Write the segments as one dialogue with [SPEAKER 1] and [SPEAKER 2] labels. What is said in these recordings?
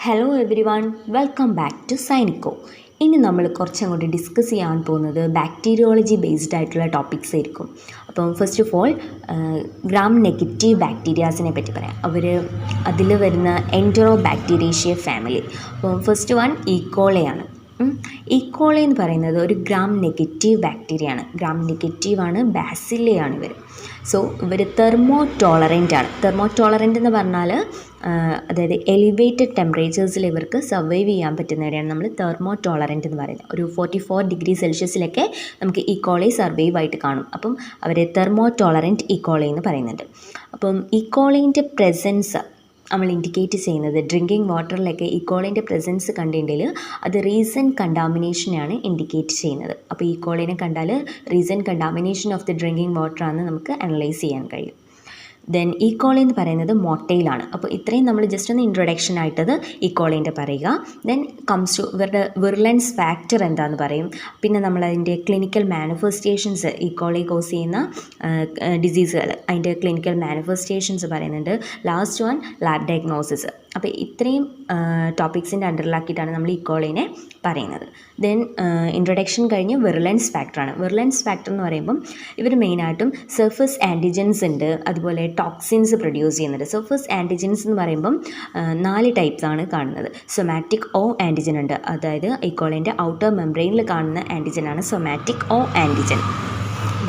[SPEAKER 1] Hello everyone, welcome back to സൈനിക്കോ. ഇനി നമ്മൾ കുറച്ചങ്ങോട്ട് ഡിസ്കസ് ചെയ്യാൻ പോകുന്നത് ബാക്ടീരിയോളജി ബേസ്ഡ് ആയിട്ടുള്ള ടോപ്പിക്സ് ആയിരിക്കും. അപ്പം first of all gram negative ബാക്ടീരിയാസിനെ പറ്റി പറയാം. അതിൽ വരുന്ന എൻറ്ററോ ബാക്ടീരിയേഷ്യ ഫാമിലി. അപ്പം ഫസ്റ്റ് വൺ ഈക്കോളയാണ്. ഈക്കോള എന്ന് പറയുന്നത് ഒരു ഗ്രാം നെഗറ്റീവ് ബാക്ടീരിയയാണ്. ഗ്രാം നെഗറ്റീവാണ്, ബാസില്ലയാണ് ഇവർ. സോ ഇവർ തെർമോ ടോളറൻ്റ് ആണ്. തെർമോ ടോളറൻ്റ് എന്ന് പറഞ്ഞാൽ അതായത് എലിവേറ്റഡ് ടെമ്പറേച്ചേഴ്സിൽ ഇവർക്ക് സർവൈവ് ചെയ്യാൻ പറ്റുന്നവരെയാണ് നമ്മൾ തെർമോ ടോളറൻ്റ് എന്ന് പറയുന്നത്. ഒരു 44 ഡിഗ്രി സെൽഷ്യസിലൊക്കെ നമുക്ക് ഈക്കോളി സർവൈവ് ആയിട്ട് കാണും. അപ്പം അവരെ തെർമോ ടോളറൻ്റ് ഈക്കോളി എന്ന് പറയുന്നുണ്ട്. അപ്പം ഈക്കോളിൻ്റെ പ്രസൻസ് നമ്മൾ ഇൻഡിക്കേറ്റ് ചെയ്യുന്നത് ഡ്രിങ്കിങ് വാട്ടറിലൊക്കെ ഈക്കോളിൻ്റെ പ്രസൻസ് കണ്ടിട്ടുണ്ടെങ്കിൽ അത് റീസെൻറ്റ് കണ്ടാമിനേഷനാണ് ഇൻഡിക്കേറ്റ് ചെയ്യുന്നത്. അപ്പോൾ ഈക്കോളിനെ കണ്ടാൽ recent contamination of the drinking വാട്ടറാണെന്ന് നമുക്ക് അനലൈസ് ചെയ്യാൻ കഴിയും. ദെൻ ഈക്കോളി എന്ന് പറയുന്നത് മൊട്ടയിലാണ്. അപ്പോൾ ഇത്രയും നമ്മൾ ജസ്റ്റ് ഒന്ന് ഇൻട്രൊഡക്ഷൻ ആയിട്ടത് ഈക്കോളിൻ്റെ പറയുക. ദെൻ കംസ് ടു ഇവരുടെ വിർലൻസ് ഫാക്ടർ എന്താണെന്ന് പറയും. പിന്നെ നമ്മളതിൻ്റെ ക്ലിനിക്കൽ മാനിഫെസ്റ്റേഷൻസ്, ഈക്കോളി കോസ് ചെയ്യുന്ന ഡിസീസുകൾ, അതിൻ്റെ ക്ലിനിക്കൽ മാനിഫെസ്റ്റേഷൻസ് പറയുന്നുണ്ട്. Last one lab diagnosis. അപ്പോൾ ഇത്രയും ടോപ്പിക്സിൻ്റെ അണ്ടറിലാക്കിയിട്ടാണ് നമ്മൾ ഈക്കോളിനെ പറയുന്നത്. ദെൻ ഇൻട്രൊഡക്ഷൻ കഴിഞ്ഞ് വിർലൻസ് ഫാക്ടറാണ്. വിർലൻസ് ഫാക്ടർ എന്ന് പറയുമ്പം ഇവർ മെയിനായിട്ടും സർഫസ് ആൻറ്റിജൻസ് ഉണ്ട്, അതുപോലെ ടോക്സിൻസ് പ്രൊഡ്യൂസ് ചെയ്യുന്നുണ്ട്. സർഫസ് ആൻറ്റിജൻസ് എന്ന് പറയുമ്പം 4 ടൈപ്സ് ആണ് കാണുന്നത്. സൊമാറ്റിക് ഓ ആൻറ്റിജൻ ഉണ്ട്, അതായത് ഈക്കോളിൻ്റെ ഔട്ടർ മെംബ്രെയിനിൽ കാണുന്ന ആൻറ്റിജനാണ് somatic O antigen.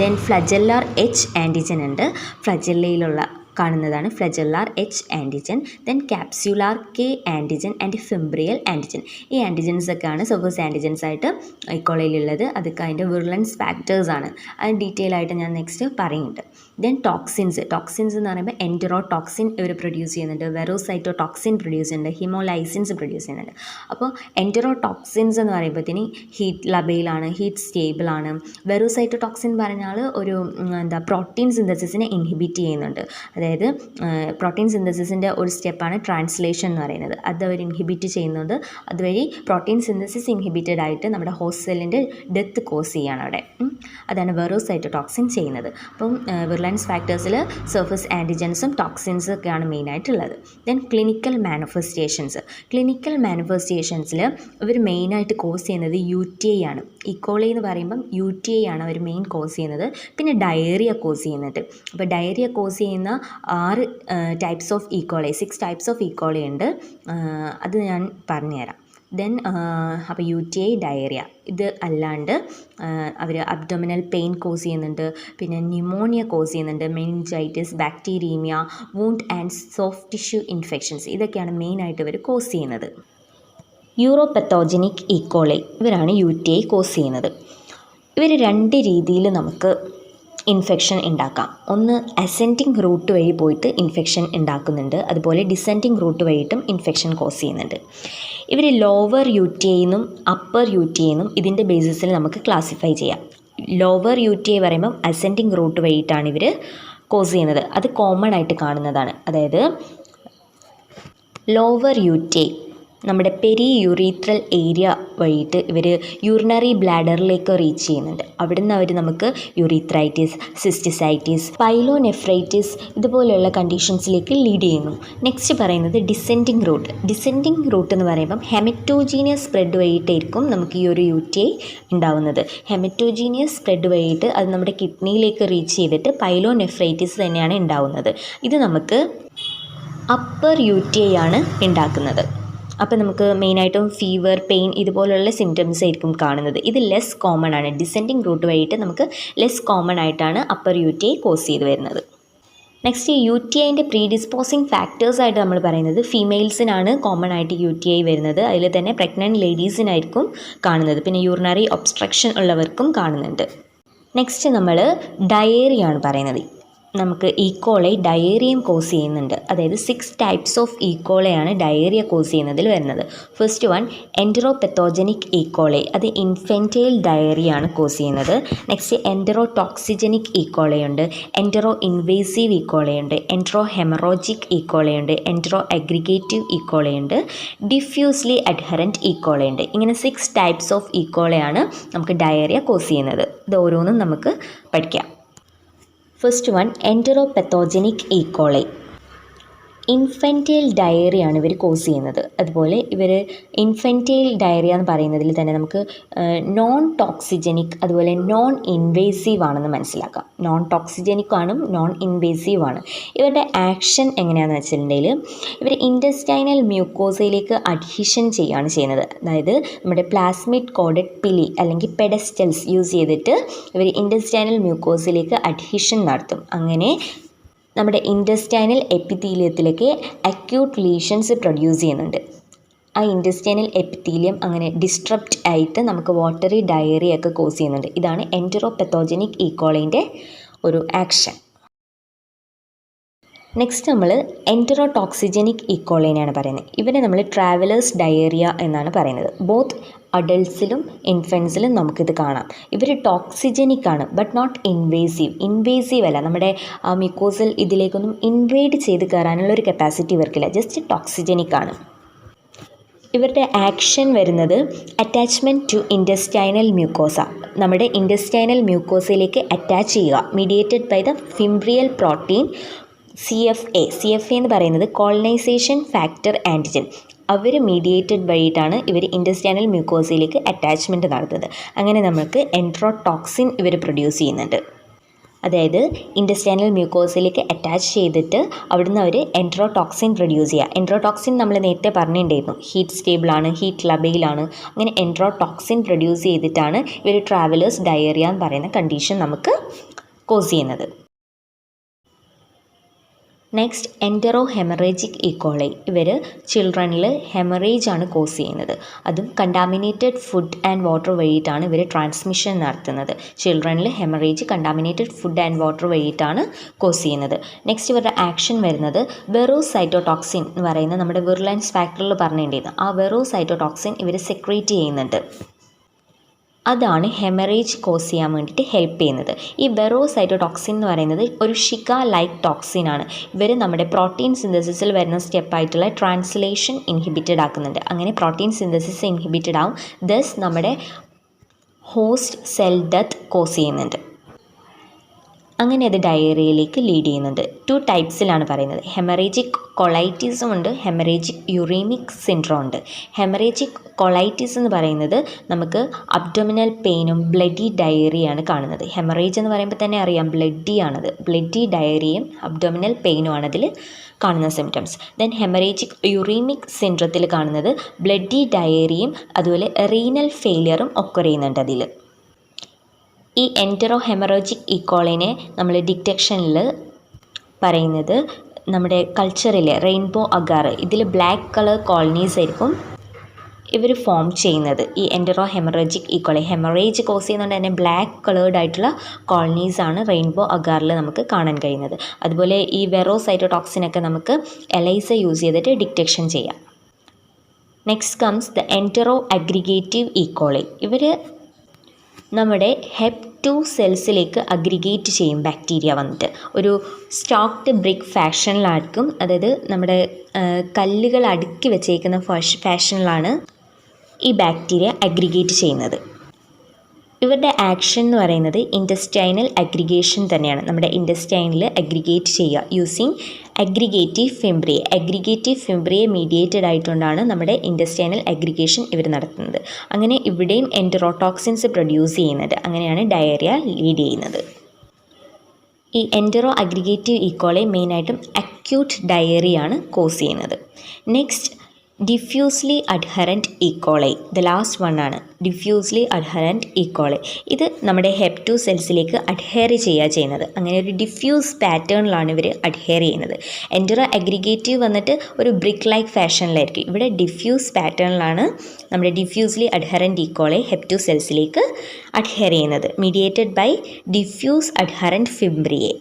[SPEAKER 1] Then flagellar H antigen ഉണ്ട്, ഫ്ലജെല്ലയിലുള്ള കാണുന്നതാണ് flagellar H antigen. Then capsular K antigen and fimbrial antigen. ഈ ആൻറ്റിജൻസൊക്കെയാണ് സർഫസ് ആൻറ്റിജൻസ് ആയിട്ട് ഈക്കോളയിലുള്ളത്. അതൊക്കെ അതിൻ്റെ വിർലൻസ് ഫാക്ടേഴ്സാണ്. അത് ഡീറ്റെയിൽ ആയിട്ട് ഞാൻ നെക്സ്റ്റ് പറയുന്നുണ്ട്. Then toxins. ടോക്സിൻസ് എന്ന് പറയുമ്പോൾ എൻറ്ററോ ടോക്സിൻ ഇവർ പ്രൊഡ്യൂസ് ചെയ്യുന്നുണ്ട്, വെറോസൈറ്റോ ടോക്സിൻ പ്രൊഡ്യൂസ് ചെയ്യുന്നുണ്ട്, ഹിമോലൈസിൻസ് പ്രൊഡ്യൂസ് ചെയ്യുന്നുണ്ട്. അപ്പോൾ എൻറ്ററോ ടോക്സിൻസ് എന്ന് പറയുമ്പോഴത്തേന് ഹീറ്റ് ലബയിലാണ്, ഹീറ്റ് സ്റ്റേബിളാണ്. വെറോസൈറ്റോ ടോക്സിൻ പറഞ്ഞാൽ ഒരു പ്രോട്ടീൻ സിന്തസിസിനെ ഇൻഹിബിറ്റ് ചെയ്യുന്നുണ്ട്. അതായത് പ്രോട്ടീൻ സിന്തസിസിൻ്റെ ഒരു സ്റ്റെപ്പാണ് ട്രാൻസ്ലേഷൻ എന്ന് പറയുന്നത്. അത് അവർ ഇൻഹിബിറ്റ് ചെയ്യുന്നുണ്ട്. അതുവഴി പ്രോട്ടീൻ സിന്തസിസ് ഇൻഹിബിറ്റഡ് ആയിട്ട് നമ്മുടെ ഹോസ്റ്റ് സെല്ലിൻ്റെ ഡെത്ത് കോസ് ചെയ്യുകയാണ് അവിടെ. അതാണ് വെറോസൈറ്റോ ടോക്സിൻ ചെയ്യുന്നത്. അപ്പം വിർലൻസ് ഫാക്ടേഴ്സിൽ സർഫസ് ആൻറ്റിജൻസും ടോക്സിൻസും ഒക്കെയാണ് മെയിനായിട്ടുള്ളത്. Then clinical manifestations. ക്ലിനിക്കൽ മാനിഫെസ്റ്റേഷൻസിൽ ഇവർ മെയിനായിട്ട് കോസ് ചെയ്യുന്നത് UTI ആണ്. ഈക്കോളി എന്ന് പറയുമ്പം UTI ആണ് അവർ മെയിൻ കോസ് ചെയ്യുന്നത്. പിന്നെ ഡയറിയ കോസ് ചെയ്യുന്നുണ്ട്. അപ്പോൾ ഡയറിയ കോസ് ചെയ്യുന്ന 6 types of E. coli, 6 types of E. coli ഉണ്ട്. അത് ഞാൻ പറഞ്ഞുതരാം. ദെൻ അപ്പോൾ UTI, ഡയറിയ, ഇത് അല്ലാണ്ട് അവർ അബ്ഡോമിനൽ പെയിൻ കോസ് ചെയ്യുന്നുണ്ട്, പിന്നെ ന്യൂമോണിയ കോസ് ചെയ്യുന്നുണ്ട്, meningitis, bacteraemia, wound and soft tissue infections, ഇതൊക്കെയാണ് മെയിനായിട്ട് ഇവർ കോസ് ചെയ്യുന്നത്. യൂറോപത്തോജനിക് ഈക്കോളി, ഇവരാണ് UTI കോസ് ചെയ്യുന്നത്. ഇവർ 2 രീതിയിൽ നമുക്ക് ഇൻഫെക്ഷൻ ഉണ്ടാക്കാം. ഒന്ന് അസെൻഡിങ് റൂട്ട് വഴി പോയിട്ട് ഇൻഫെക്ഷൻ ഉണ്ടാക്കുന്നുണ്ട്, അതുപോലെ ഡിസെൻഡിങ് റൂട്ട് വഴിയിട്ടും ഇൻഫെക്ഷൻ കോസ് ചെയ്യുന്നുണ്ട്. ഇവർ ലോവർ UTI എന്നും അപ്പർ UTI എന്നും ഇതിൻ്റെ ബേസിസിൽ നമുക്ക് ക്ലാസിഫൈ ചെയ്യാം. ലോവർ UTI പറയുമ്പം അസെൻഡിങ് റൂട്ട് വഴിയിട്ടാണ് ഇവർ കോസ് ചെയ്യുന്നത്. അത് കോമൺ ആയിട്ട് കാണുന്നതാണ്. അതായത് ലോവർ UTI നമ്മുടെ പെരി യൂറീത്രൽ ഏരിയ വഴിയിട്ട് ഇവർ യൂറിനറി ബ്ലാഡറിലേക്ക് റീച്ച് ചെയ്യുന്നുണ്ട്. അവിടുന്ന് അവർ നമുക്ക് യൂറീത്രൈറ്റിസ്, സിസ്റ്റിസൈറ്റിസ്, പൈലോനെഫ്രൈറ്റിസ് ഇതുപോലെയുള്ള കണ്ടീഷൻസിലേക്ക് ലീഡ് ചെയ്യുന്നു. നെക്സ്റ്റ് പറയുന്നത് ഡിസെൻഡിങ് റൂട്ട്. ഡിസെൻഡിങ് റൂട്ട് എന്ന് പറയുമ്പം ഹെമറ്റോജീനിയസ് സ്പ്രെഡ് വഴിയിട്ടായിരിക്കും നമുക്ക് ഈ ഒരു UTI ഉണ്ടാവുന്നത്. ഹെമറ്റോജീനിയസ് സ്പ്രെഡ് വഴിയിട്ട് അത് നമ്മുടെ കിഡ്നിയിലേക്ക് റീച്ച് ചെയ്തിട്ട് പൈലോനെഫ്രൈറ്റിസ് തന്നെയാണ് ഉണ്ടാവുന്നത്. ഇത് നമുക്ക് അപ്പർ UTI ആണ് ഉണ്ടാക്കുന്നത്. അപ്പോൾ നമുക്ക് മെയിനായിട്ടും ഫീവർ, പെയിൻ ഇതുപോലുള്ള സിംറ്റംസ് ആയിരിക്കും കാണുന്നത്. ഇത് ലെസ് കോമൺ ആണ്. ഡിസെൻഡിങ് റൂട്ട് വഴിയിട്ട് നമുക്ക് ലെസ് കോമൺ ആയിട്ടാണ് അപ്പർ UTI കോസ് ചെയ്ത് വരുന്നത്. നെക്സ്റ്റ് UTIൻ്റെ പ്രീഡിസ്പോസിങ് ഫാക്ടേഴ്സായിട്ട് നമ്മൾ പറയുന്നത് ഫീമെയിൽസിനാണ് കോമൺ ആയിട്ട് UTI വരുന്നത്. അതിൽ തന്നെ പ്രഗ്നൻറ്റ് ലേഡീസിനായിരിക്കും കാണുന്നത്. പിന്നെ യൂറിനറി ഒബ്സ്ട്രക്ഷൻ ഉള്ളവർക്കും കാണുന്നുണ്ട്. നെക്സ്റ്റ് നമ്മൾ ഡയേറിയാണ് പറയുന്നത്. നമുക്ക് ഈക്കോളി ഡയേറിയം കോസ് ചെയ്യുന്നുണ്ട്. അതായത് 6 ടൈപ്സ് ഓഫ് ഈക്കോളയാണ് ഡയേറിയ കോസ് ചെയ്യുന്നതിൽ വരുന്നത്. ഫസ്റ്റ് വൺ എൻറ്ററോപത്തോജനിക് ഈക്കോളി, അത് ഇൻഫെൻറ്റൈൽ ഡയറിയാണ് കോസ് ചെയ്യുന്നത്. നെക്സ്റ്റ് എൻറ്ററോ ടോക്സിജനിക് ഈക്കോളി ഉണ്ട്, എൻറ്ററോ ഇൻവേസീവ് ഈക്കോളി ഉണ്ട്, എൻറ്ററോ ഹെമറോജിക് ഈക്കോളി ഉണ്ട്, എൻറ്ററോ അഗ്രിഗേറ്റീവ് ഈക്കോളി ഉണ്ട്, ഡിഫ്യൂസ്ലി അഡ്ഹറൻറ്റ് ഈക്കോളി ഉണ്ട്. ഇങ്ങനെ 6 ടൈപ്സ് ഓഫ് ഈക്കോളയാണ് നമുക്ക് ഡയറിയ കോസ് ചെയ്യുന്നത്. ഇത് ഓരോന്നും നമുക്ക് പഠിക്കാം. First one enteropathogenic E coli. Infantile ഡയറിയാണ് ഇവർ കോസ് ചെയ്യുന്നത്. അതുപോലെ ഇവർ ഇൻഫൻറ്റൈൽ ഡയറിയ എന്ന് പറയുന്നതിൽ തന്നെ നമുക്ക് നോൺ ടോക്സിജനിക് അതുപോലെ നോൺ ഇൻവേസീവ് ആണെന്ന് മനസ്സിലാക്കാം. നോൺ ടോക്സിജനിക് ആണ്, നോൺ ഇൻവേസീവ് ആണ്. ഇവരുടെ ആക്ഷൻ എങ്ങനെയാണെന്ന് വെച്ചിട്ടുണ്ടെങ്കിൽ ഇവർ ഇൻറ്റസ്റ്റൈനൽ മ്യൂക്കോസയിലേക്ക് അഡ്ഹീഷൻ ചെയ്യുകയാണ് ചെയ്യുന്നത്. അതായത് നമ്മുടെ പ്ലാസ്മിഡ് കോഡഡ് പിലി അല്ലെങ്കിൽ പെഡസ്റ്റൽസ് യൂസ് ചെയ്തിട്ട് ഇവർ ഇൻറ്റസ്റ്റൈനൽ മ്യൂക്കോസയിലേക്ക് അഡ്ഹീഷൻ നടത്തും. അങ്ങനെ നമ്മുടെ ഇൻറ്റസ്റ്റൈനൽ എപ്പിത്തീലിയത്തിലേക്ക് അക്യൂട്ട് ലീഷൻസ് പ്രൊഡ്യൂസ് ചെയ്യുന്നുണ്ട്. ആ ഇൻറ്റസ്റ്റൈനൽ എപ്പിത്തീലിയം അങ്ങനെ ഡിസ്ട്രപ്റ്റ് ആയിട്ട് നമുക്ക് വാട്ടറി ഡയറിയൊക്കെ കോസ് ചെയ്യുന്നുണ്ട്. ഇതാണ് എൻറ്ററോപെത്തോജനിക് ഈക്കോളിൻ്റെ ഒരു ആക്ഷൻ. നെക്സ്റ്റ് നമ്മൾ എൻറ്ററോടോക്സിജനിക് ഈക്കോളിനെയാണ് പറയുന്നത്. ഇവരെ നമ്മൾ ട്രാവലേഴ്സ് ഡയേറിയ എന്നാണ് പറയുന്നത്. ബോത്ത് അഡൾട്ട്സിലും ഇൻഫൻസിലും നമുക്കിത് കാണാം. ഇവർ ടോക്സിജനിക് ആണ്, ബട്ട് നോട്ട് ഇൻവേസീവ്. ഇൻവേസീവ് അല്ല, നമ്മുടെ മ്യൂക്കോസൽ ഇതിലേക്കൊന്നും ഇൻവേഡ് ചെയ്ത് കയറാനുള്ളൊരു കപ്പാസിറ്റി ഇവർക്കില്ല. ജസ്റ്റ് ടോക്സിജനിക് ആണ്. ഇവരുടെ ആക്ഷൻ വരുന്നത് അറ്റാച്ച്മെൻറ്റ് ടു ഇൻറ്റസ്റ്റൈനൽ മ്യൂക്കോസ. നമ്മുടെ ഇൻറ്റസ്റ്റൈനൽ മ്യൂക്കോസയിലേക്ക് അറ്റാച്ച് ചെയ്യുക, mediated by the fimbrial protein CFA എന്ന് പറയുന്നത് കോളനൈസേഷൻ ഫാക്ടർ ആൻറ്റിജൻ. അവർ മീഡിയേറ്റഡ് വഴിയിട്ടാണ് ഇവർ ഇൻറ്റസ്റ്റൈനൽ മ്യൂക്കോസയിലേക്ക് അറ്റാച്ച്മെൻറ്റ് നടത്തുന്നത്. അങ്ങനെ നമുക്ക് എൻട്രോടോക്സിൻ ഇവർ പ്രൊഡ്യൂസ് ചെയ്യുന്നുണ്ട്. അതായത് ഇൻറ്റസ്റ്റൈനൽ മ്യൂക്കോസയിലേക്ക് അറ്റാച്ച് ചെയ്തിട്ട് അവിടുന്ന് അവർ എൻട്രോടോക്സിൻ പ്രൊഡ്യൂസ് ചെയ്യുക. എൻട്രോടോക്സിൻ നമ്മൾ നേരത്തെ പറഞ്ഞിട്ടുണ്ടായിരുന്നു, ഹീറ്റ് സ്റ്റേബിളാണ്, ഹീറ്റ് ലബയിലാണ്. അങ്ങനെ എൻട്രോടോക്സിൻ പ്രൊഡ്യൂസ് ചെയ്തിട്ടാണ് ഇവർ ട്രാവലേഴ്സ് ഡയേറിയ എന്ന് പറയുന്ന കണ്ടീഷൻ നമുക്ക് കോസ് ചെയ്യുന്നത്. Next enterohaemorrhagic E coli. ഇവർ ചിൽഡ്രനിൽ ഹെമറേജ് ആണ് കോസ് ചെയ്യുന്നത്. അതും കണ്ടാമിനേറ്റഡ് ഫുഡ് ആൻഡ് വാട്ടർ വഴിയിട്ടാണ് ഇവർ ട്രാൻസ്മിഷൻ നടത്തുന്നത്. ചിൽഡ്രനിൽ haemorrhage contaminated food and water വഴിയിട്ടാണ് കോസ് ചെയ്യുന്നത്. നെക്സ്റ്റ് ഇവരുടെ ആക്ഷൻ വരുന്നത് വെറോസൈറ്റോടോക്സിൻ എന്ന് പറയുന്ന നമ്മുടെ വിർലൻസ് ഫാക്ടറിൽ പറഞ്ഞിട്ടുണ്ടായിരുന്നു. ആ വെറോസൈറ്റോടോക്സിൻ ഇവർ സെക്രീറ്റ് ചെയ്യുന്നുണ്ട്. അതാണ് ഹെമറേജ് കോസ് ചെയ്യാൻ വേണ്ടിയിട്ട് ഹെൽപ്പ് ചെയ്യുന്നത്. ഈ വെറോസൈറ്റോടോക്സിൻ എന്ന് പറയുന്നത് ഒരു ഷിഗ ലൈക്ക് ടോക്സിനാണ്. ഇവർ നമ്മുടെ പ്രോട്ടീൻ സിന്തസിസിൽ വരുന്ന സ്റ്റെപ്പായിട്ടുള്ള ട്രാൻസ്ലേഷൻ ഇൻഹിബിറ്റഡ് ആക്കുന്നുണ്ട്. അങ്ങനെ പ്രോട്ടീൻ സിന്തസിസ് ഇൻഹിബിറ്റഡ് ആവും. ദസ് നമ്മുടെ ഹോസ്റ്റ് സെൽ ഡെത്ത് കോസ് ചെയ്യുന്നുണ്ട്. അങ്ങനെ അത് ഡയേറിയയിലേക്ക് ലീഡ് ചെയ്യുന്നുണ്ട്. 2 ടൈപ്സിലാണ് പറയുന്നത്. ഹെമറേജിക് കൊളൈറ്റിസും ഉണ്ട്, ഹെമറേജിക് യുറീമിക് സിൻഡ്രോം ഉണ്ട്. ഹെമറേജിക് കൊളൈറ്റിസ് എന്ന് പറയുന്നത് നമുക്ക് അബ്ഡോമിനൽ പെയിനും ബ്ലഡി ഡയറിയാണ് കാണുന്നത്. ഹെമറേജ് എന്ന് പറയുമ്പോൾ തന്നെ അറിയാം ബ്ലഡി ആണത്. ബ്ലഡി ഡയറിയും അബ്ഡോമിനൽ പെയിനും ആണ് അതിൽ കാണുന്ന സിംറ്റംസ്. ദെൻ ഹെമറേജിക് യുറീമിക് സിൻഡ്രത്തിൽ കാണുന്നത് ബ്ലഡി ഡയറിയും അതുപോലെ റീനൽ ഫെയിലിയറും ഒക്കെ ചെയ്യുന്നുണ്ട് അതിൽ. ഈ എൻറ്ററോ ഹെമറോജിക് ഈക്കോളിനെ നമ്മൾ ഡിറ്റക്ഷനിൽ പറയുന്നത് നമ്മുടെ കൾച്ചറിലെ റെയിൻബോ അഗാർ, ഇതിൽ ബ്ലാക്ക് കളർ കോളനീസ് ആയിരിക്കും ഇവർ ഫോം ചെയ്യുന്നത്. ഈ എൻറ്ററോ ഹെമറോജിക് ഈക്കോളി ഹെമറേജ് കോസ് ചെയ്യുന്നതുകൊണ്ട് തന്നെ ബ്ലാക്ക് കളേർഡ് ആയിട്ടുള്ള കോളനീസാണ് റെയിൻബോ അഗാറിൽ നമുക്ക് കാണാൻ കഴിയുന്നത്. അതുപോലെ ഈ വെറോസൈറ്റോടോക്സിനൊക്കെ നമുക്ക് എലൈസ യൂസ് ചെയ്തിട്ട് ഡിറ്റക്ഷൻ ചെയ്യാം. Next comes the എൻറ്ററോ aggregative E. coli. ഇവർ നമ്മുടെ HEP2 സെൽസിലേക്ക് അഗ്രിഗേറ്റ് ചെയ്യും ബാക്ടീരിയ വന്നിട്ട്. ഒരു സ്റ്റോക്ക്ഡ് ബ്രിക്ക് ഫാഷനിലായിരിക്കും, അതായത് നമ്മുടെ കല്ലുകൾ അടുക്കി വെച്ചേക്കുന്ന ഫാഷനിലാണ് ഈ ബാക്ടീരിയ അഗ്രിഗേറ്റ് ചെയ്യുന്നത്. ഇവരുടെ ആക്ഷൻ എന്ന് പറയുന്നത് ഇൻറ്റസ്റ്റൈനൽ അഗ്രിഗേഷൻ തന്നെയാണ്. നമ്മുടെ ഇൻറ്റസ്റ്റൈനിൽ അഗ്രിഗേറ്റ് ചെയ്യുക യൂസിങ് അഗ്രിഗേറ്റീവ് ഫിംബ്രിയെ. അഗ്രിഗേറ്റീവ് ഫിംബ്രിയെ മീഡിയേറ്റഡ് ആയിട്ടുകൊണ്ടാണ് നമ്മുടെ ഇൻറ്റസ്റ്റൈനൽ അഗ്രിഗേഷൻ ഇവർ നടത്തുന്നത്. അങ്ങനെ ഇവിടെയും എൻറ്ററോടോക്സിൻസ് പ്രൊഡ്യൂസ് ചെയ്യുന്നുണ്ട്. അങ്ങനെയാണ് ഡയറിയ ലീഡ് ചെയ്യുന്നത്. ഈ എൻറ്ററോ അഗ്രിഗേറ്റീവ് ഈക്കോളെ മെയിനായിട്ടും അക്യൂട്ട് ഡയറിയാണ് കോസ് ചെയ്യുന്നത്. Next diffusely adherent E coli, the last one ആണ് ഡിഫ്യൂസ്ലി അഡ്ഹറൻറ്റ് ഈക്കോളൈ. ഇത് നമ്മുടെ HEP2 സെൽസിലേക്ക് അഡ്ഹെയർ ചെയ്യുന്നത്. അങ്ങനെ ഒരു ഡിഫ്യൂസ് പാറ്റേണിലാണ് ഇവർ അഡ്ഹെയർ ചെയ്യുന്നത്. എൻറ്ററോ അഗ്രിഗേറ്റീവ് വന്നിട്ട് ഒരു ബ്രിക്ക് ലൈക്ക് ഫാഷനിലായിരിക്കും. ഇവിടെ ഡിഫ്യൂസ് പാറ്റേണിലാണ് നമ്മുടെ ഡിഫ്യൂസ്ലി അഡ്ഹറൻറ്റ് ഈക്കോളൈ HEP2 സെൽസിലേക്ക് അഡ്ഹെയർ ചെയ്യുന്നത്. Mediated by diffuse adherent fimbriae.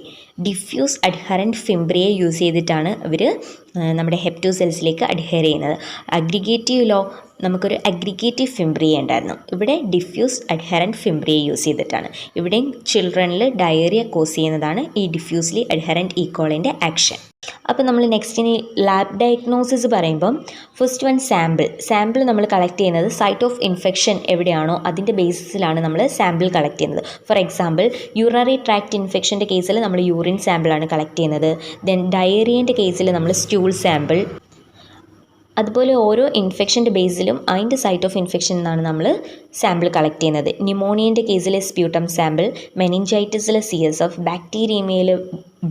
[SPEAKER 1] Diffuse adherent fimbriae use ചെയ്തിട്ടാണ് ഇവർ നമ്മുടെ HEP2 സെൽസിലേക്ക് അഡ്ഹെയർ ചെയ്യുന്നത്. അഗ്രിഗേറ്റീവിലോ നമുക്കൊരു അഗ്രിഗേറ്റീവ് ഫിംബ്രിയ ഉണ്ടായിരുന്നു. ഇവിടെ ഡിഫ്യൂസ് അഡ്ഹറൻറ്റ് ഫിംബ്രിയെ യൂസ് ചെയ്തിട്ടാണ്. ഇവിടെയും ചിൽഡ്രനിൽ ഡയറിയ കോസ് ചെയ്യുന്നതാണ് ഈ ഡിഫ്യൂസ്ലി അഡ്ഹറൻറ്റ് ഈക്കോളിൻ്റെ ആക്ഷൻ. അപ്പോൾ നമ്മൾ നെക്സ്റ്റിന് ലാബ് ഡയഗ്നോസിസ് പറയുമ്പം ഫസ്റ്റ് വൺ സാമ്പിൾ നമ്മൾ കളക്ട് ചെയ്യുന്നത് സൈറ്റ് ഓഫ് ഇൻഫെക്ഷൻ എവിടെയാണോ അതിൻ്റെ ബേസിസിലാണ് നമ്മൾ സാമ്പിൾ കളക്ട് ചെയ്യുന്നത്. ഫോർ എക്സാമ്പിൾ യൂറിനറി ട്രാക്ട് ഇൻഫെക്ഷൻ്റെ കേസിൽ നമ്മൾ യൂറിൻ സാമ്പിളാണ് കളക്ട് ചെയ്യുന്നത്. ദെൻ ഡയേറിയൻ്റെ കേസിൽ നമ്മൾ സ്റ്റൂൾ സാമ്പിൾ. അതുപോലെ ഓരോ ഇൻഫെക്ഷൻ്റെ ബേസിലും അതിൻ്റെ സൈറ്റ് ഓഫ് ഇൻഫെക്ഷൻ എന്നാണ് നമ്മൾ സാമ്പിൾ കളക്ട് ചെയ്യുന്നത്. ന്യൂമോണിയൻ്റെ കേസിലെ സ്പ്യൂട്ടം സാമ്പിൾ, മെനിഞ്ചൈറ്റിസിലെ CSF, ബാക്ടീരിയമയിൽ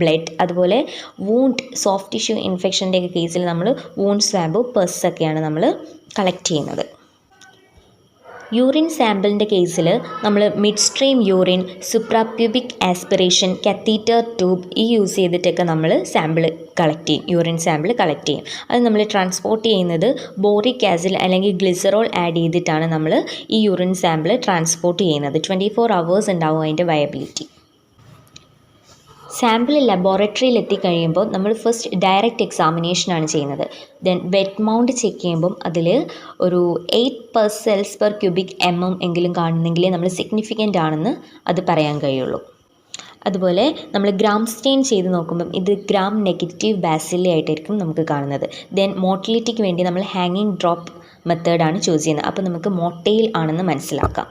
[SPEAKER 1] ബ്ലഡ്, അതുപോലെ വൂണ്ട് സോഫ്റ്റ് ടിഷ്യൂ ഇൻഫെക്ഷൻ്റെ കേസിൽ നമ്മൾ വൂണ്ട് സാമ്പിൾ, പെർസ് ഒക്കെയാണ് നമ്മൾ കളക്ട് ചെയ്യുന്നത്. യൂറിൻ സാമ്പിളിൻ്റെ കേസിൽ നമ്മൾ midstream urine, suprapubic aspiration, catheter tube use ചെയ്തിട്ടൊക്കെ നമ്മൾ സാമ്പിൾ കളക്ട് ചെയ്യും, യൂറിൻ സാമ്പിൾ കളക്ട് ചെയ്യും. അത് നമ്മൾ ട്രാൻസ്പോർട്ട് ചെയ്യുന്നത് ബോറിക് ആസിഡ് അല്ലെങ്കിൽ ഗ്ലിസറോൾ ആഡ് ചെയ്തിട്ടാണ് നമ്മൾ ഈ യൂറിൻ സാമ്പിൾ ട്രാൻസ്പോർട്ട് ചെയ്യുന്നത്. 24 hours ഉണ്ടാവും അതിൻ്റെ വയബിലിറ്റി. സാമ്പിൾ ലബോറട്ടറിയിൽ എത്തിക്കഴിയുമ്പോൾ നമ്മൾ ഫസ്റ്റ് ഡയറക്റ്റ് എക്സാമിനേഷനാണ് ചെയ്യുന്നത്. ദെൻ വെറ്റ് മൗണ്ട് ചെക്ക് ചെയ്യുമ്പം അതിൽ ഒരു 8 cells/cubic എങ്കിലും കാണുന്നെങ്കിലേ നമ്മൾ സിഗ്നിഫിക്കൻ്റ് ആണെന്ന് അത് പറയാൻ കഴിയുള്ളൂ. അതുപോലെ നമ്മൾ ഗ്രാം സ്റ്റെയിൻ ചെയ്ത് നോക്കുമ്പം ഇത് ഗ്രാം നെഗറ്റീവ് ബാസിലി ആയിട്ടായിരിക്കും നമുക്ക് കാണുന്നത്. ദെൻ മോട്ടിലിറ്റിക്ക് വേണ്ടി നമ്മൾ ഹാങ്ങിങ് ഡ്രോപ്പ് മെത്തേഡാണ് ചൂസ് ചെയ്യുന്നത്. അപ്പോൾ നമുക്ക് മോട്ടയിൽ ആണെന്ന് മനസ്സിലാക്കാം.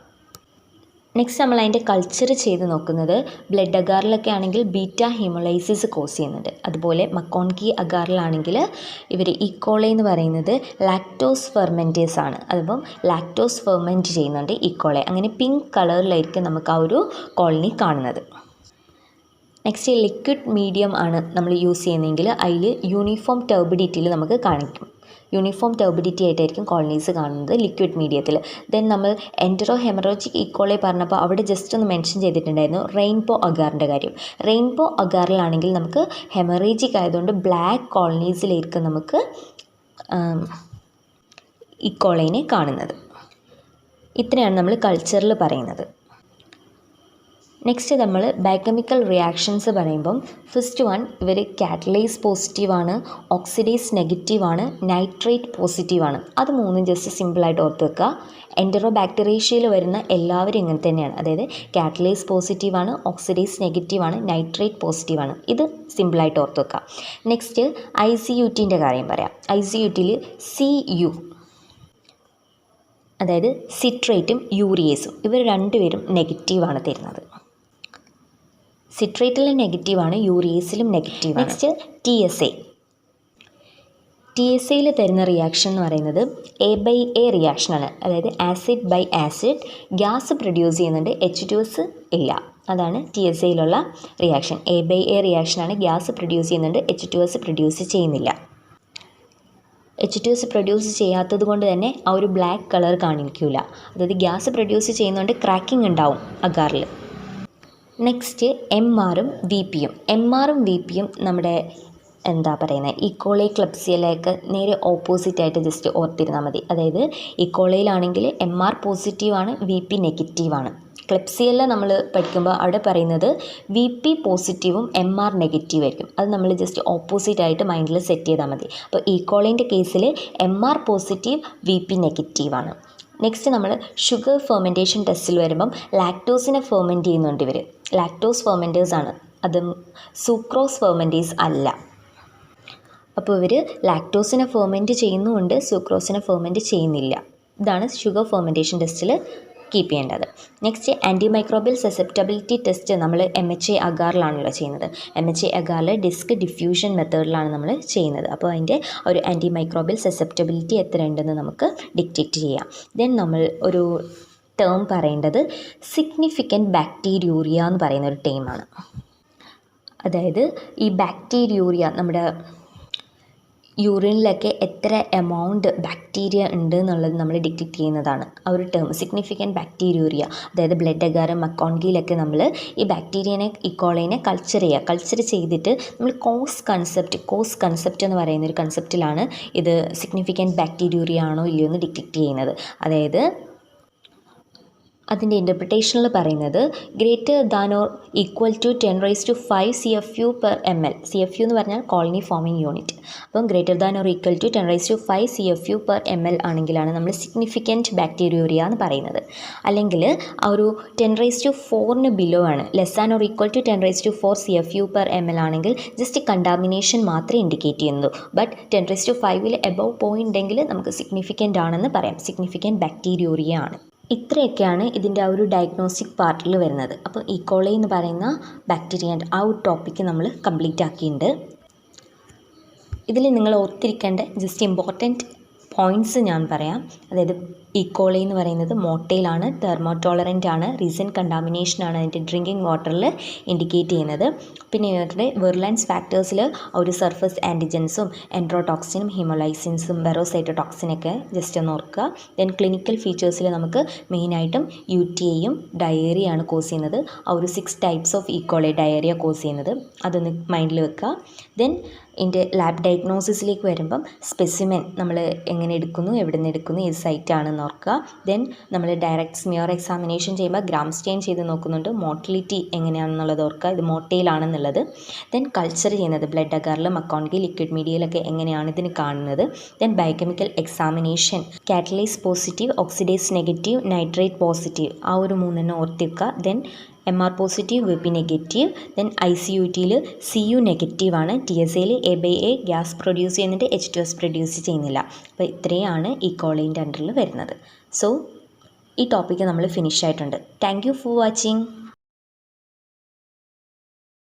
[SPEAKER 1] നെക്സ്റ്റ് നമ്മൾ അതിൻ്റെ കൾച്ചർ ചെയ്ത് നോക്കുന്നത് ബ്ലഡ് അഗാറിലൊക്കെ ആണെങ്കിൽ ബീറ്റ ഹീമോളൈസിസ് കോസ് ചെയ്യുന്നുണ്ട്. അതുപോലെ മക്കോൺകി അഗാറിലാണെങ്കിൽ ഇവർ ഈക്കോളൈ എന്ന് പറയുന്നത് ലാക്ടോസ് ഫെർമെൻറ്റേഴ്സ് ആണ്. അതിപ്പം ലാക്ടോസ് ഫെർമെൻറ്റ് ചെയ്യുന്നുണ്ട് ഈക്കോളൈ. അങ്ങനെ പിങ്ക് കളറിലായിരിക്കും നമുക്ക് ആ ഒരു കോളനി കാണുന്നത്. നെക്സ്റ്റ് ലിക്വിഡ് മീഡിയം ആണ് നമ്മൾ യൂസ് ചെയ്യുന്നതെങ്കിൽ അതിൽ യൂണിഫോം ടർബിഡിറ്റിയിൽ നമുക്ക് കാണിക്കും. യൂണിഫോം ടർബിഡിറ്റി ആയിട്ടായിരിക്കും കോളനീസ് കാണുന്നത് ലിക്വിഡ് മീഡിയത്തിൽ. ദെൻ നമ്മൾ എൻറ്ററോ ഹെമറോജിക് ഈക്കോളൈ പറഞ്ഞപ്പോൾ അവിടെ ജസ്റ്റ് ഒന്ന് മെൻഷൻ ചെയ്തിട്ടുണ്ടായിരുന്നു റെയിൻബോ അഗാറിൻ്റെ കാര്യം. റെയിൻബോ അഗാറിലാണെങ്കിൽ നമുക്ക് ഹെമറേജിക് ആയതുകൊണ്ട് ബ്ലാക്ക് കോളനീസിലായിരിക്കും നമുക്ക് ഈക്കോളൈനെ കാണുന്നത്. ഇത്രയാണ് നമ്മൾ കൾച്ചറിൽ പറയുന്നത്. നെക്സ്റ്റ് നമ്മൾ ബയോകെമിക്കൽ റിയാക്ഷൻസ് പറയുമ്പം ഫസ്റ്റ് വൺ ഇവർ കാറ്റലൈസ് പോസിറ്റീവാണ്, ഓക്സിഡൈസ് നെഗറ്റീവാണ്, നൈട്രേറ്റ് പോസിറ്റീവാണ്. അത് മൂന്നും ജസ്റ്റ് സിമ്പിളായിട്ട് ഓർത്ത് വെക്കുക. എൻറ്ററോ ബാക്ടീരിയയിൽ വരുന്ന എല്ലാവരും ഇങ്ങനെ തന്നെയാണ്. അതായത് കാറ്റലൈസ് പോസിറ്റീവാണ്, ഓക്സിഡൈസ് നെഗറ്റീവാണ്, നൈട്രേറ്റ് പോസിറ്റീവാണ്. ഇത് സിമ്പിളായിട്ട് ഓർത്ത് വെക്കുക. നെക്സ്റ്റ് ICUTൻ്റെ കാര്യം പറയാം. ICUTയിൽ CU അതായത് സിട്രേറ്റും യൂറിയേസും ഇവർ രണ്ടുപേരും നെഗറ്റീവാണ് തരുന്നത്. സിട്രേറ്റിലും നെഗറ്റീവാണ്, യൂറിയേസിലും നെഗറ്റീവാണ്. നെക്സ്റ്റ് TSAയിൽ തരുന്ന റിയാക്ഷൻ എന്ന് പറയുന്നത് A/A റിയാക്ഷനാണ്. അതായത് acid by acid gas produce ചെയ്യുന്നുണ്ട്, H2S ഇല്ല. അതാണ് TSAയിലുള്ള റിയാക്ഷൻ. A/A റിയാക്ഷനാണ്. ഗ്യാസ് പ്രൊഡ്യൂസ് ചെയ്യുന്നുണ്ട്, H2S പ്രൊഡ്യൂസ് ചെയ്യുന്നില്ല. H2S പ്രൊഡ്യൂസ് ചെയ്യാത്തത് കൊണ്ട് തന്നെ ആ ഒരു ബ്ലാക്ക് കളർ കാണിക്കില്ല. അതായത് ഗ്യാസ് പ്രൊഡ്യൂസ് ചെയ്യുന്നതുകൊണ്ട് ക്രാക്കിംഗ് ഉണ്ടാവും അഗാറിൽ. നെക്സ്റ്റ് MRും VPയും. MRും VPയും നമ്മുടെ എന്താ പറയുന്നത് ഈക്കോളൈ ക്ലബ്സിയയിലേക്ക് നേരെ ഓപ്പോസിറ്റായിട്ട് ജസ്റ്റ് ഓർത്തിരുന്നാൽ മതി. അതായത് ഈക്കോളയിലാണെങ്കിൽ MR പോസിറ്റീവാണ്, VP നെഗറ്റീവാണ്. ക്ലബ്സിയല്ല നമ്മൾ പഠിക്കുമ്പോൾ അവിടെ പറയുന്നത് VP പോസിറ്റീവും MR നെഗറ്റീവ് ആയിരിക്കും. അത് നമ്മൾ ജസ്റ്റ് ഓപ്പോസിറ്റായിട്ട് മൈൻഡിൽ സെറ്റ് ചെയ്താൽ മതി. അപ്പോൾ ഈക്കോളൈൻ്റെ കേസിൽ MR പോസിറ്റീവ്, VP നെഗറ്റീവാണ്. നെക്സ്റ്റ് നമ്മൾ ഷുഗർ ഫെർമെൻറ്റേഷൻ ടെസ്റ്റിൽ വരുമ്പം ലാക്ടോസിനെ ഫെർമെൻറ്റ് ചെയ്യുന്നുണ്ട് ഇവർ. ലാക്ടോസ് ഫെർമെൻറ്റേഴ്സാണ്, അത് സൂക്രോസ് ഫെർമെൻറ്റേഴ്സ് അല്ല. അപ്പോൾ ഇവർ ലാക്ടോസിനെ ഫെർമെൻറ്റ് ചെയ്യുന്നുമുണ്ട്, സൂക്രോസിനെ ഫെർമെൻറ്റ് ചെയ്യുന്നില്ല. ഇതാണ് ഷുഗർ ഫെർമെൻറ്റേഷൻ ടെസ്റ്റിൽ കീപ്പ് ചെയ്യേണ്ടത്. നെക്സ്റ്റ് ആൻറ്റിമൈക്രോബിയൽ സസെപ്റ്റബിലിറ്റി ടെസ്റ്റ് നമ്മൾ MHA അഗാറിലാണല്ലോ ചെയ്യുന്നത്. MHA അഗാറിൽ ഡിസ്ക് ഡിഫ്യൂഷൻ മെത്തേഡിലാണ് നമ്മൾ ചെയ്യുന്നത്. അപ്പോൾ അതിൻ്റെ ഒരു ആൻറ്റിമൈക്രോബിയൽ സസെപ്റ്റബിലിറ്റി എത്ര ഉണ്ടെന്ന് നമുക്ക് ഡിറ്റക്റ്റ് ചെയ്യാം. ദെൻ നമ്മൾ ഒരു ടേം പറയേണ്ടത് സിഗ്നിഫിക്കൻറ്റ് ബാക്ടീരിയൂറിയ എന്ന് പറയുന്ന ഒരു ടേമാണ്. അതായത് ഈ ബാക്ടീരിയൂറിയ നമ്മുടെ യൂറിനിലൊക്കെ എത്ര എമൗണ്ട് ബാക്ടീരിയ ഉണ്ട് എന്നുള്ളത് നമ്മൾ ഡിറ്റക്റ്റ് ചെയ്യുന്നതാണ് ആ ഒരു ടേം സിഗ്നിഫിക്കൻറ്റ് ബാക്ടീരിയൂറിയ. അതായത് ബ്ലഡ് അഗാറ് മക്കോൺകിയിലൊക്കെ നമ്മൾ ഈ ബാക്ടീരിയനെ ഈക്കോളൈനെ കൾച്ചർ ചെയ്തിട്ട് നമ്മൾ കോസ് കൺസെപ്റ്റ് എന്ന് പറയുന്ന ഒരു കൺസെപ്റ്റിലാണ് ഇത് സിഗ്നിഫിക്കൻറ്റ് ബാക്ടീരിയൂറിയ ആണോ ഇല്ലയോ എന്ന് ഡിറ്റക്റ്റ് ചെയ്യുന്നത്. അതായത് അതിൻ്റെ ഇൻ്റർപ്രിട്ടേഷനിൽ പറയുന്നത് greater than or equal to 10⁵ CFU per ml. CFU എന്ന് പറഞ്ഞാൽ കോളനി ഫോമിംഗ് യൂണിറ്റ്. അപ്പം greater than or equal to 10⁵ CFU per ml ആണെങ്കിലാണ് നമ്മൾ സിഗ്നിഫിക്കൻറ്റ് ബാക്ടീരിയൂറിയ എന്ന് പറയുന്നത്. അല്ലെങ്കിൽ ആ ഒരു 10⁴ ബിലോ ആണ്, less than or equal to 10⁴ CFU per ml ആണെങ്കിൽ ജസ്റ്റ് കണ്ടാമിനേഷൻ മാത്രമേ ഇൻഡിക്കേറ്റ് ചെയ്യുന്നു. ബട്ട് 10⁵ എബവ് പോയിൻ്റെങ്കിൽ നമുക്ക് സിഗ്നിഫിക്കൻ്റ് ആണെന്ന് പറയാം, സിഗ്നിഫിക്കൻറ്റ് ബാക്ടീരിയൂറിയ ആണ്. ഇത്രയൊക്കെയാണ് ഇതിൻ്റെ ആ ഒരു ഡയഗ്നോസ്റ്റിക് പാർട്ടിൽ വരുന്നത്. അപ്പോൾ ഈക്കോളി എന്ന് പറയുന്ന ബാക്ടീരിയൻ്റെ ആ ഒരു ടോപ്പിക്ക് നമ്മൾ കംപ്ലീറ്റ് ആക്കിയിട്ടുണ്ട്. ഇതിൽ നിങ്ങൾ ഓർത്തിരിക്കേണ്ട ജസ്റ്റ് ഇമ്പോർട്ടൻറ്റ് പോയിൻറ്റ്സ് ഞാൻ പറയാം. അതായത് ഈക്കോളി എന്ന് പറയുന്നത് മോട്ടയിലാണ്, തെർമോടോളറൻ്റ് ആണ്, റീസെൻറ്റ് കണ്ടാമിനേഷനാണ് അതിൻ്റെ ഡ്രിങ്കിങ് വാട്ടറിൽ ഇൻഡിക്കേറ്റ് ചെയ്യുന്നത്. പിന്നെ ഇവരുടെ വെർലാൻസ് ഫാക്ടേഴ്സിൽ ഒരു സർഫസ് ആൻറ്റിജൻസും എൻട്രോടോക്സിനും ഹീമോലൈസിൻസും വെറോസൈറ്റോടോക്സിനൊക്കെ ജസ്റ്റ് ഒന്ന് ഓർക്കുക. ദെൻ ക്ലിനിക്കൽ ഫീച്ചേഴ്സിൽ നമുക്ക് മെയിനായിട്ടും UTIയും ഡയേറിയാണ് കോസ് ചെയ്യുന്നത്. ആ ഒരു 6 types of E coli diarrhoea cause ചെയ്യുന്നത്, അതൊന്ന് മൈൻഡിൽ വെക്കുക. ദെൻ ഇതിൻ്റെ ലാബ് ഡയഗ്നോസിസിലേക്ക് വരുമ്പം സ്പെസിമെൻ നമ്മൾ എങ്ങനെ എടുക്കുന്നു, എവിടെ നിന്ന് എടുക്കുന്നു, ഏത് സൈറ്റാണെന്ന് ഓർക്കുക. ദെൻ നമ്മൾ ഡയറക്റ്റ് സ്മിയർ എക്സാമിനേഷൻ ചെയ്യുമ്പോൾ ഗ്രാം സ്റ്റെയിൻ ചെയ്ത് നോക്കുന്നുണ്ട്, മോട്ടിലിറ്റി എങ്ങനെയാണെന്നുള്ളത് ഓർക്കുക, ഇത് മോട്ടയിലാണെന്നുള്ളത്. ദെൻ കൾച്ചർ ചെയ്യുന്നത് ബ്ലഡ് അഗാറിൽ, മക്കോൺകി, ലിക്വിഡ് മീഡിയയിലൊക്കെ എങ്ങനെയാണ് ഇതിന് കാണുന്നത്. Then biochemical examination, catalase positive, oxidase negative, nitrate positive, ആ ഒരു 3 ഓർത്തിക്കുക. Then MR positive, VP negative. Then ICUTയിൽ CU നെഗറ്റീവ് ആണ്, TSAയിൽ A/A ഗ്യാസ് പ്രൊഡ്യൂസ് ചെയ്യുന്നുണ്ട്, H2S പ്രൊഡ്യൂസ് ചെയ്യുന്നില്ല. അപ്പോൾ ഇത്രയാണ് ഈക്കോളിൻ്റെ അണ്ടറിൽ വരുന്നത്. സോ ഈ ടോപ്പിക്ക് നമ്മൾ ഫിനിഷ് ആയിട്ടുണ്ട്. Thank you for watching.